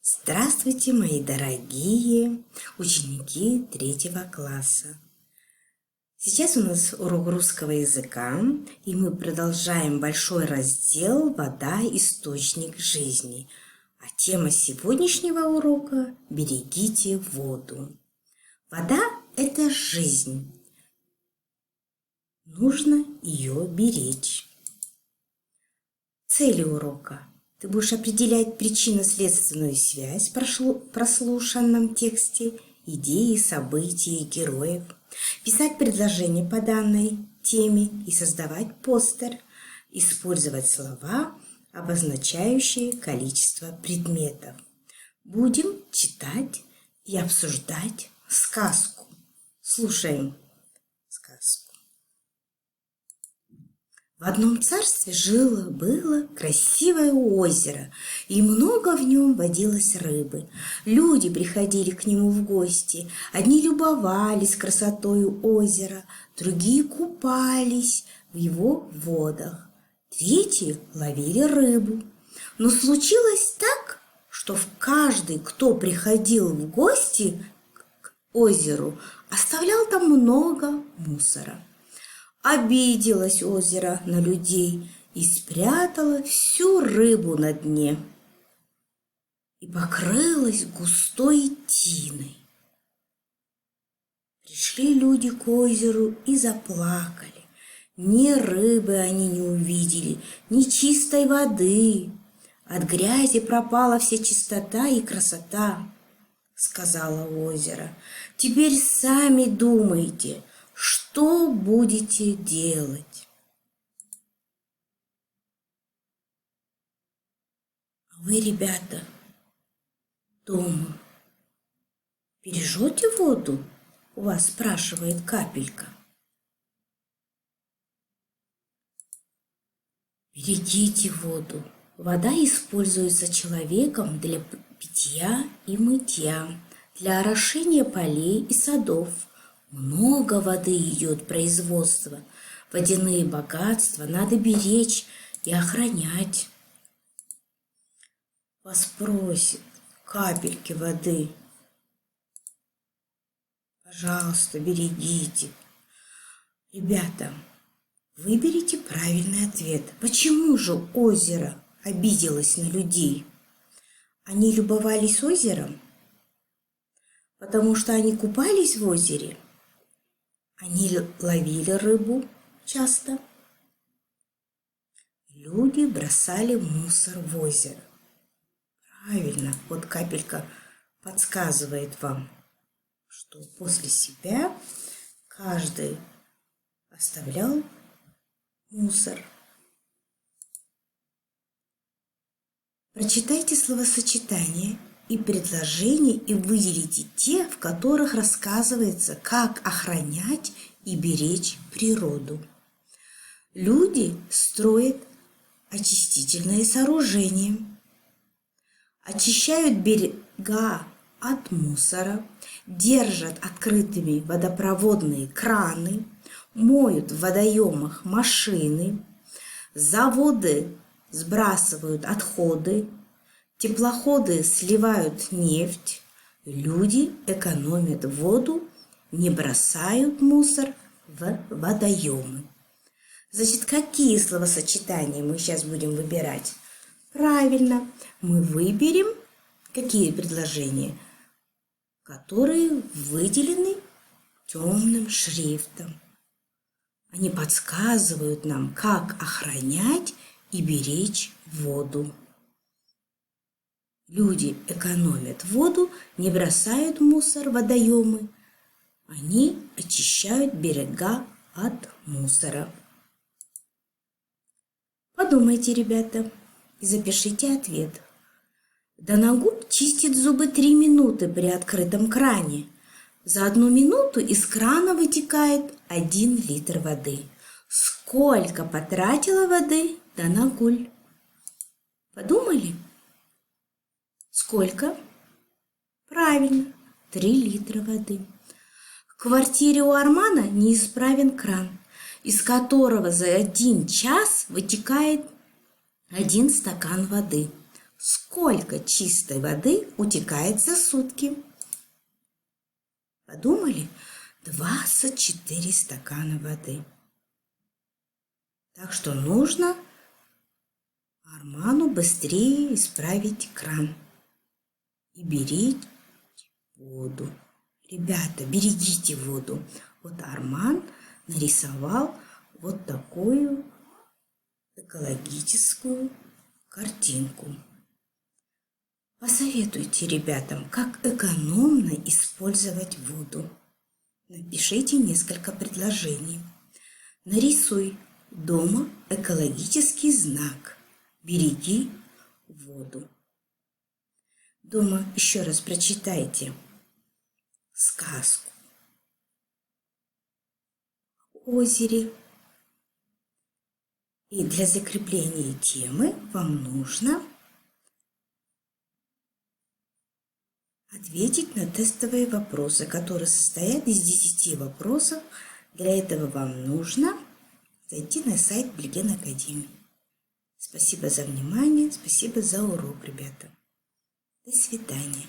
Здравствуйте, мои дорогие ученики 3 класса. Сейчас у нас урок русского языка, и мы продолжаем большой раздел «Вода – источник жизни». А тема сегодняшнего урока – «Берегите воду». Вода – это жизнь. Нужно ее беречь. Цели урока. Ты будешь определять причинно-следственную связь в прослушанном тексте, идеи, события, героев, писать предложения по данной теме и создавать постер, использовать слова, обозначающие количество предметов. Будем читать и обсуждать сказку. Слушаем сказку. В одном царстве жило-было красивое озеро, и много в нем водилось рыбы. Люди приходили к нему в гости. Одни любовались красотою озера, другие купались в его водах, третьи ловили рыбу. Но случилось так, что каждый, кто приходил в гости к озеру, оставлял там много мусора. Обиделось озеро на людей и спрятало всю рыбу на дне и покрылось густой тиной. Пришли люди к озеру и заплакали. Ни рыбы они не увидели, ни чистой воды. От грязи пропала вся чистота и красота, сказала озеро. Теперь сами думайте, что будете делать? Вы, ребята, дома бережете воду? У вас спрашивает Капелька. Берегите воду. Вода используется человеком для питья и мытья, для орошения полей и садов. Много воды идет в производство. Водяные богатства надо беречь и охранять. Вас просят капельки воды. Пожалуйста, берегите. Ребята, выберите правильный ответ. Почему же озеро обиделось на людей? Они любовались озером, потому что они купались в озере. Они ловили рыбу часто. Люди бросали мусор в озеро. Правильно, вот Капелька подсказывает вам, что после себя каждый оставлял мусор. Прочитайте словосочетание и предложения и выделите те, в которых рассказывается, как охранять и беречь природу. Люди строят очистительные сооружения, очищают берега от мусора, держат открытыми водопроводные краны, моют в водоемах машины, заводы сбрасывают отходы, теплоходы сливают нефть, люди экономят воду, не бросают мусор в водоемы. Значит, какие словосочетания мы сейчас будем выбирать? Правильно, мы выберем какие предложения, которые выделены темным шрифтом. Они подсказывают нам, как охранять и беречь воду. Люди экономят воду, не бросают мусор в водоемы. Они очищают берега от мусора. Подумайте, ребята, и запишите ответ. Данагуль чистит зубы 3 минуты при открытом кране. За 1 минуту из крана вытекает 1 литр воды. Сколько потратила воды Данагуль? Подумали? Сколько? Правильно, 3 литра воды. В квартире у Армана неисправен кран, из которого за 1 час вытекает 1 стакан воды. сколько чистой воды утекает за сутки? Подумали? 24 стакана воды. Так что нужно Арману быстрее исправить кран и берите воду. Ребята, берегите воду. Вот Арман нарисовал вот такую экологическую картинку. Посоветуйте ребятам, как экономно использовать воду. Напишите несколько предложений. Нарисуй дома экологический знак. Береги воду. Дома еще раз прочитайте сказку о озере. И для закрепления темы вам нужно ответить на тестовые вопросы, которые состоят из 10 вопросов. Для этого вам нужно зайти на сайт Блеген Академии. Спасибо за внимание, спасибо за урок, ребята. До свидания.